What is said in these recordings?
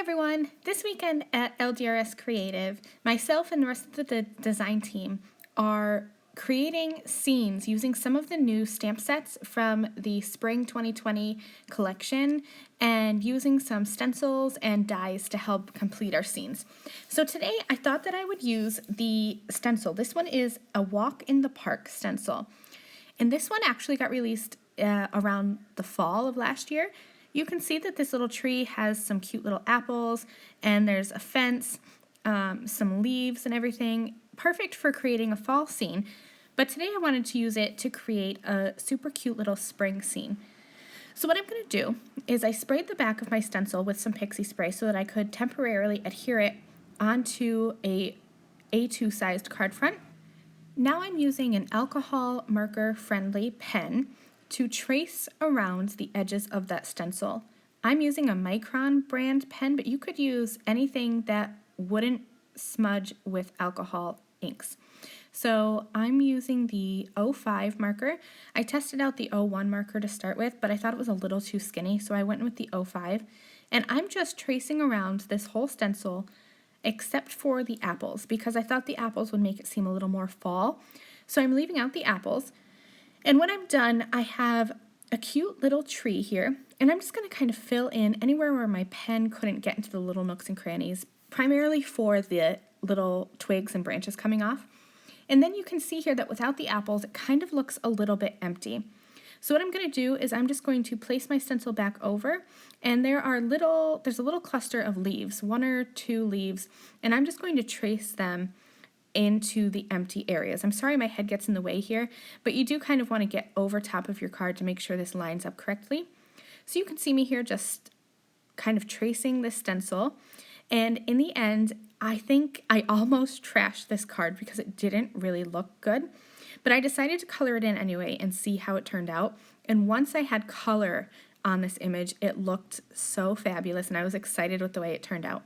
everyone! This weekend at LDRS Creative, myself and the rest of the design team are creating scenes using some of the new stamp sets from the Spring 2020 collection and using some stencils and dies to help complete our scenes. So today I thought that I would use the stencil. This one is a walk in the park stencil. And this one actually got released around the fall of last year. You can see that this little tree has some cute little apples, and there's a fence, some leaves and everything. Perfect for creating a fall scene. But today I wanted to use it to create a super cute little spring scene. So what I'm going to do is I sprayed the back of my stencil with some pixie spray so that I could temporarily adhere it onto a A2 sized card front. Now I'm using an alcohol marker friendly pen to trace around the edges of that stencil. I'm using a Micron brand pen, but you could use anything that wouldn't smudge with alcohol inks. So I'm using the 05 marker. I tested out the 01 marker to start with, but I thought it was a little too skinny, so I went with the 05. And I'm just tracing around this whole stencil except for the apples, because I thought the apples would make it seem a little more fall. So I'm leaving out the apples. And when I'm done, I have a cute little tree here, and I'm just going to kind of fill in anywhere where my pen couldn't get into the little nooks and crannies, primarily for the little twigs and branches coming off. And then you can see here that without the apples, it kind of looks a little bit empty. So what I'm going to do is I'm just going to place my stencil back over, and there's a little cluster of leaves, 1 or 2 leaves, and I'm just going to trace them into the empty areas. I'm sorry my head gets in the way here, but you do kind of want to get over top of your card to make sure this lines up correctly. So you can see me here just kind of tracing this stencil, and in the end, I think I almost trashed this card because it didn't really look good, but I decided to color it in anyway and see how it turned out. And once I had color on this image, it looked so fabulous, and I was excited with the way it turned out.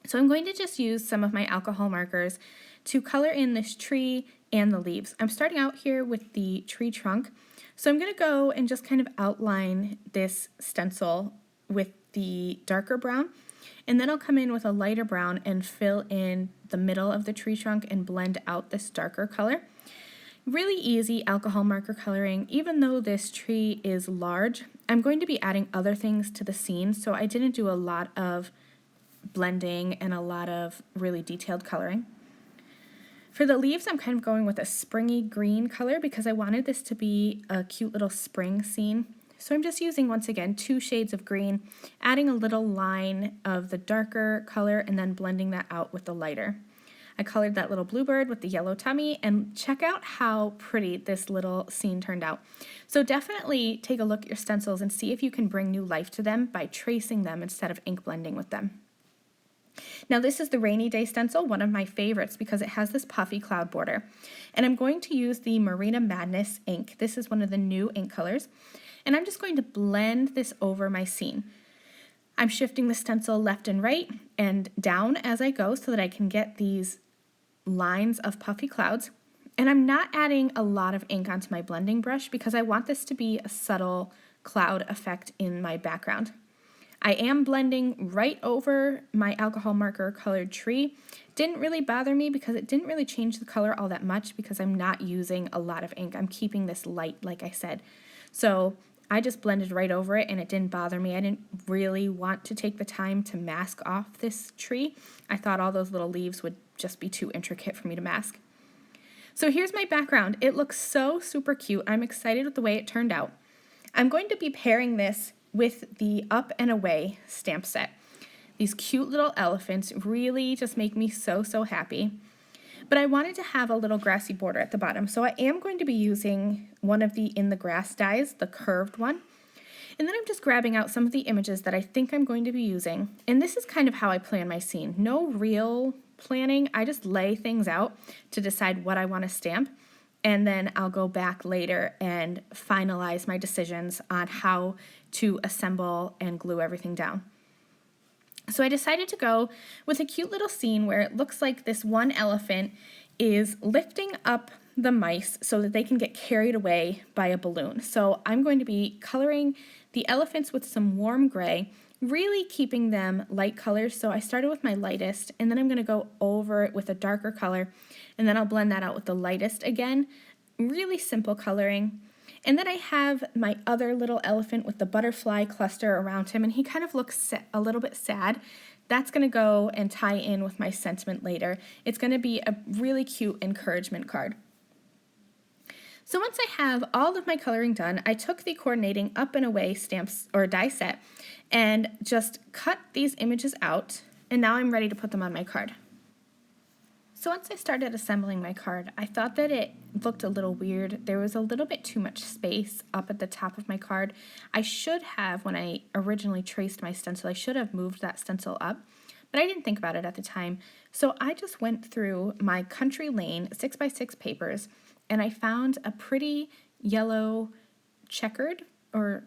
So I'm going to just use some of my alcohol markers to color in this tree and the leaves. I'm starting out here with the tree trunk. So I'm going to go and just kind of outline this stencil with the darker brown. And then I'll come in with a lighter brown and fill in the middle of the tree trunk and blend out this darker color. Really easy alcohol marker coloring. Even though this tree is large, I'm going to be adding other things to the scene, so I didn't do a lot of blending and a lot of really detailed coloring. For the leaves, I'm kind of going with a springy green color because I wanted this to be a cute little spring scene. So I'm just using, once again, 2 shades of green, adding a little line of the darker color and then blending that out with the lighter. I colored that little bluebird with the yellow tummy, and check out how pretty this little scene turned out. So definitely take a look at your stencils and see if you can bring new life to them by tracing them instead of ink blending with them. Now this is the Rainy Day stencil, one of my favorites because it has this puffy cloud border. And I'm going to use the Marina Madness ink. This is one of the new ink colors. And I'm just going to blend this over my scene. I'm shifting the stencil left and right and down as I go so that I can get these lines of puffy clouds. And I'm not adding a lot of ink onto my blending brush because I want this to be a subtle cloud effect in my background. I am blending right over my alcohol marker colored tree. Didn't really bother me because it didn't really change the color all that much because I'm not using a lot of ink. I'm keeping this light, like I said. So I just blended right over it and it didn't bother me. I didn't really want to take the time to mask off this tree. I thought all those little leaves would just be too intricate for me to mask. So here's my background. It looks so super cute. I'm excited with the way it turned out. I'm going to be pairing this with the Up and Away stamp set. These cute little elephants really just make me so happy. But I wanted to have a little grassy border at the bottom, so I am going to be using one of the In the Grass dies, the curved one. And then I'm just grabbing out some of the images that I think I'm going to be using. And this is kind of how I plan my scene. No real planning. I just lay things out to decide what I want to stamp. And then I'll go back later and finalize my decisions on how to assemble and glue everything down. So I decided to go with a cute little scene where it looks like this one elephant is lifting up the mice so that they can get carried away by a balloon. So I'm going to be coloring the elephants with some warm gray really keeping them light colors. So I started with my lightest, and then I'm going to go over it with a darker color, and then I'll blend that out with the lightest again. Really simple coloring. And then I have my other little elephant with the butterfly cluster around him, and he kind of looks a little bit sad. That's going to go and tie in with my sentiment later. It's going to be a really cute encouragement card. So once I have all of my coloring done, I took the coordinating up and away stamps or die set and just cut these images out, and now I'm ready to put them on my card. So once I started assembling my card, I thought that it looked a little weird. There was a little bit too much space up at the top of my card. I should have, when I originally traced my stencil, I should have moved that stencil up, but I didn't think about it at the time. So I just went through my Country Lane 6x6 papers, and I found a pretty yellow checkered, or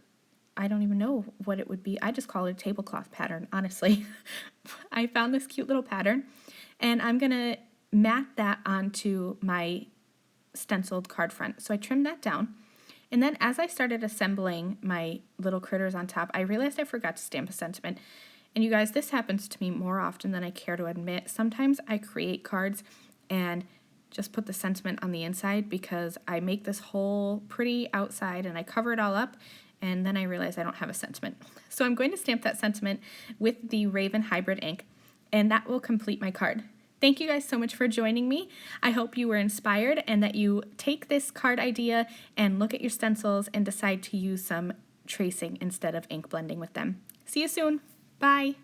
I don't even know what it would be. I just call it a tablecloth pattern, honestly. I found this cute little pattern, and I'm going to mat that onto my stenciled card front. So I trimmed that down, and then as I started assembling my little critters on top, I realized I forgot to stamp a sentiment. And you guys, this happens to me more often than I care to admit. Sometimes I create cards and just put the sentiment on the inside because I make this whole pretty outside and I cover it all up, and then I realize I don't have a sentiment. So I'm going to stamp that sentiment with the Raven Hybrid ink, and that will complete my card. Thank you guys so much for joining me. I hope you were inspired and that you take this card idea and look at your stencils and decide to use some tracing instead of ink blending with them. See you soon. Bye.